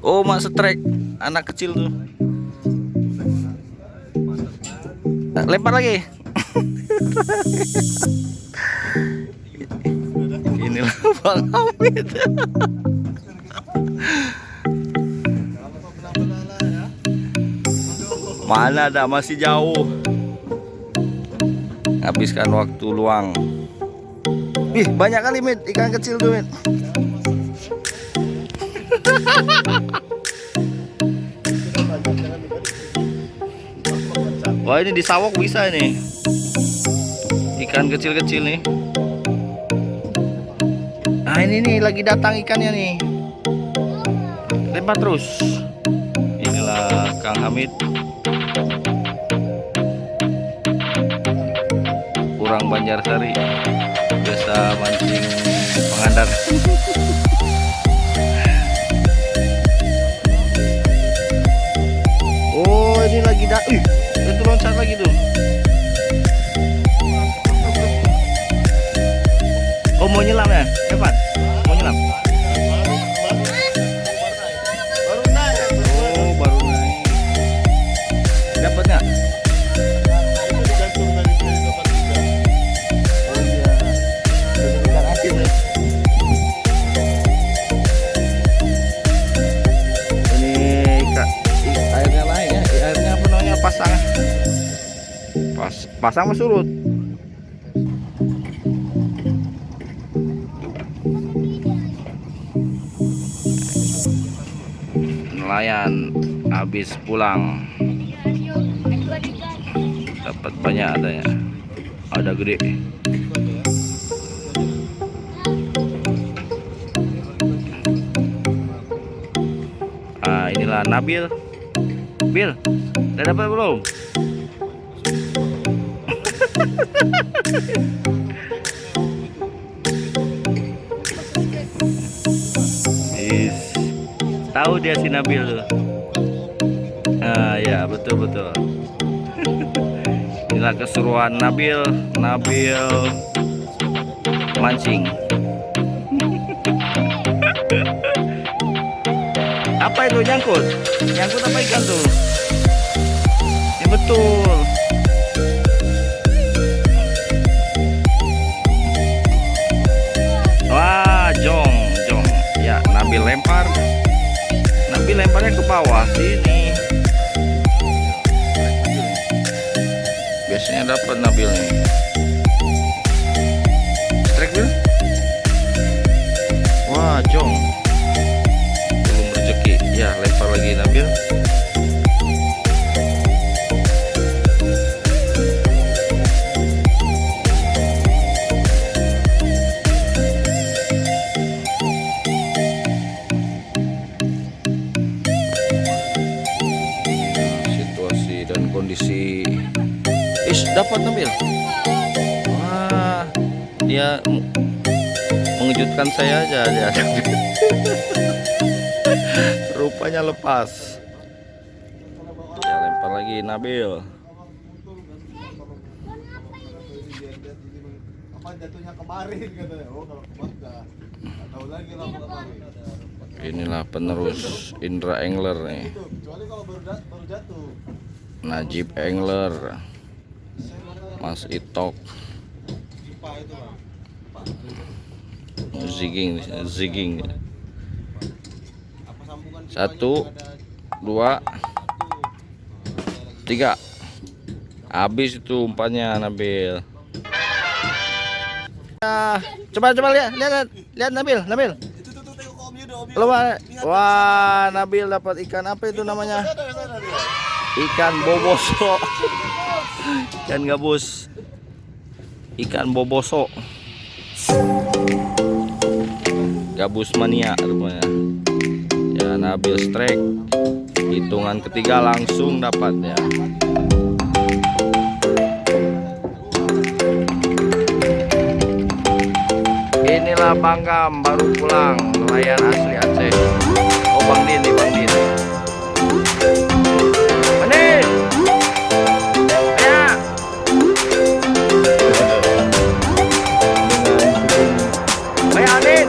Oh, mak setrek anak kecil tuh. Lempar lagi. Inilah Bang Hamid. Mana ada, masih jauh. Habiskan waktu luang. Ih, banyak kali Mit, ikan kecil tuh Mit. Wah, ini di sawok bisa ini. Ikan kecil-kecil nih. Nah, ini nih lagi datang ikannya nih. Lempar terus. Inilah Kang Hamid. Kurang Banjarsari. Biasa mancing Pangandaran. Oh, ini lagi itu loncat lagi tuh. Oh, mau nyelam ya, Evan? Mau nyelam? Oh, baru naik. Dapat nggak? Oh iya, ikan asin nih. Ini airnya lain ya, airnya apa namanya, pasang. Pasang sama surut. Nelayan habis pulang dapat banyak, ada gede. Inilah Nabil. Bil, udah dapat belum? Tahu dia si Nabil tuh. Ya, betul. Inilah keseruan Nabil mancing. Apa itu nyangkut apa ikan tuh? Ini betul. Wah, jong. Ya, Nabil lemparnya ke bawah sini. Biasanya dapat Nabil nih. Strike Bil. Wah, jong. Belum rezeki. Ya, lempar lagi Nabil. Kondisi dapat Nabil. Wah, dia mengejutkan saya aja dia. Rupanya lepas. Ya, lempar lagi Nabil. Inilah penerus Indra Angler nih. Najib Angler, Mas Itok, zigging. 1, 2, 3. Habis itu umpannya Nabil. Coba lihat Nabil. Wah, Nabil dapat ikan apa itu namanya? Ikan boboso. Ikan gabus. Ikan boboso. Gabus mania rupanya. Ya, Nabil strike. Hitungan ketiga langsung dapat ya. Inilah Bang Gam baru pulang, nelayan asli Aceh. Oh, Bang Din. Andin. Ya. Ayo Andin.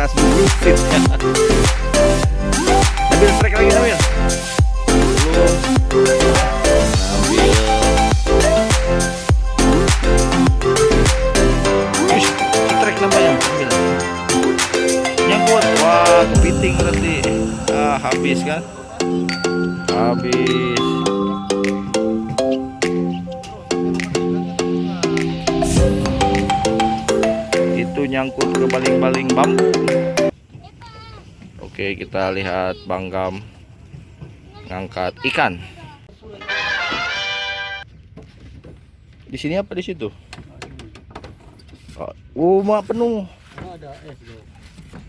keras dulu fitnya. Ambil strike lagi Nabil. Strike namanya. Ambil. Nyangkut. Wah, kepiting berarti. Habis kan? Habis. Itu nyangkut ke baling-baling bambu. Oke, kita lihat Bang Gam ngangkat ikan. Di sini apa di situ? Oh, mak penuh.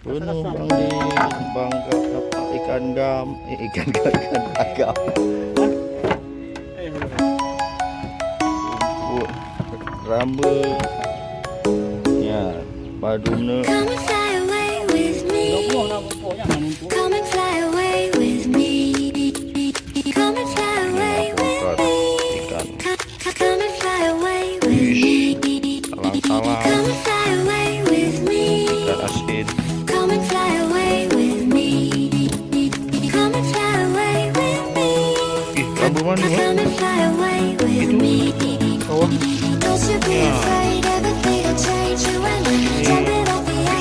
Penuh Bang di Bang apa ikan gam, ikan agam. Rambut. Ya, padune.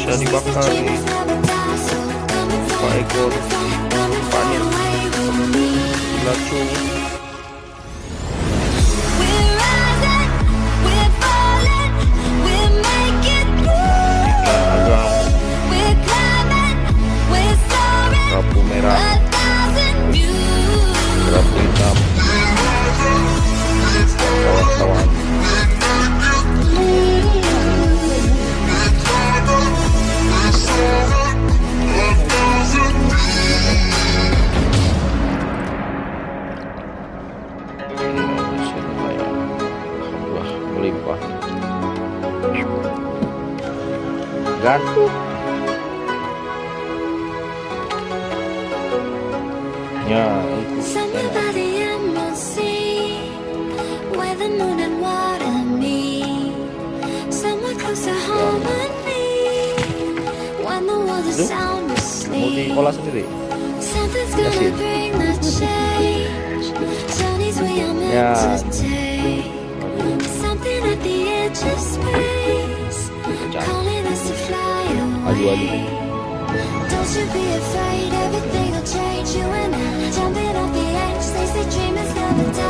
Bisa dibakar nih. Pak ekor panen lacung. Kerapu merah, kerapu hitam, kawan-kawan. Melimpah. Gantung. Ya, mau diolah sendiri. Ya. Adu-adu. Don't you be afraid, everything will change. You and I jumping off the edge. They say dreamers never die.